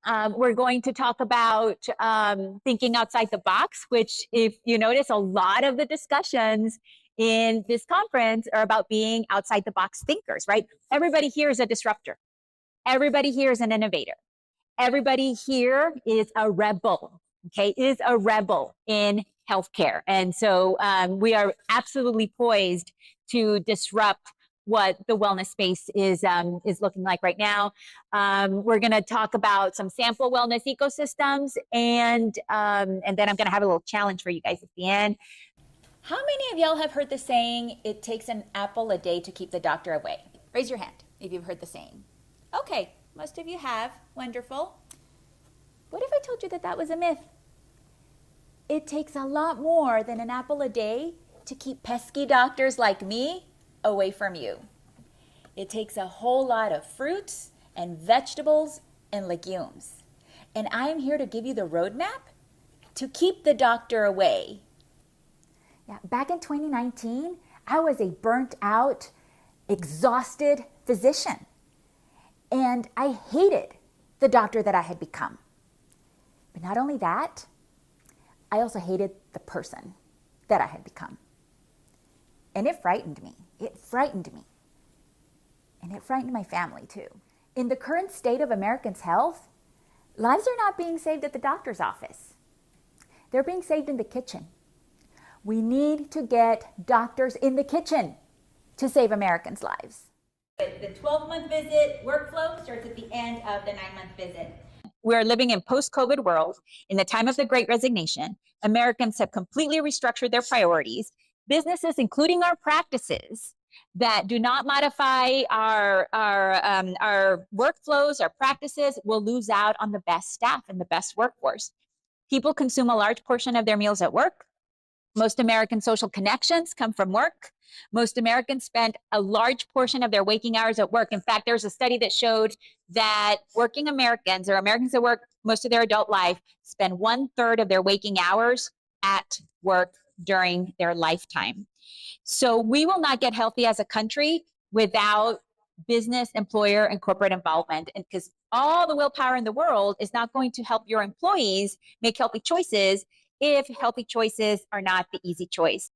We're going to talk about thinking outside the box, which, if you notice, a lot of the discussions in this conference are about being outside the box thinkers, right? Everybody here is a disruptor. Everybody here is an innovator. Everybody here is a rebel, okay, is a rebel in healthcare. And so we are absolutely poised to disrupt what the wellness space is looking like right now. We're going to talk about some sample wellness ecosystems, and then I'm going to have a little challenge for you guys at the end. How many of y'all have heard the saying, it takes an apple a day to keep the doctor away? Raise your hand if you've heard the saying. Okay, most of you have. Wonderful. What if I told you that that was a myth? It takes a lot more than an apple a day to keep pesky doctors like me away from you. It takes a whole lot of fruits and vegetables and legumes. And I'm here to give you the roadmap to keep the doctor away. Yeah, back in 2019, I was a burnt out, exhausted physician. And I hated the doctor that I had become. But not only that, I also hated the person that I had become. And it frightened me. It frightened me. And it frightened my family too. In the current state of Americans' health, lives are not being saved at the doctor's office. They're being saved in the kitchen. We need to get doctors in the kitchen to save Americans' lives. The 12-month visit workflow starts at the end of the 9-month visit. We're living in post-COVID world. In the time of the Great Resignation, Americans have completely restructured their priorities. Businesses, including our practices, that do not modify our workflows, our practices, will lose out on the best staff and the best workforce. People consume a large portion of their meals at work. Most American social connections come from work. Most Americans spend a large portion of their waking hours at work. In fact, there's a study that showed that working Americans, or Americans that work most of their adult life, spend 1/3 of their waking hours at work during their lifetime. So we will not get healthy as a country without business, employer, and corporate involvement. And because all the willpower in the world is not going to help your employees make healthy choices if healthy choices are not the easy choice.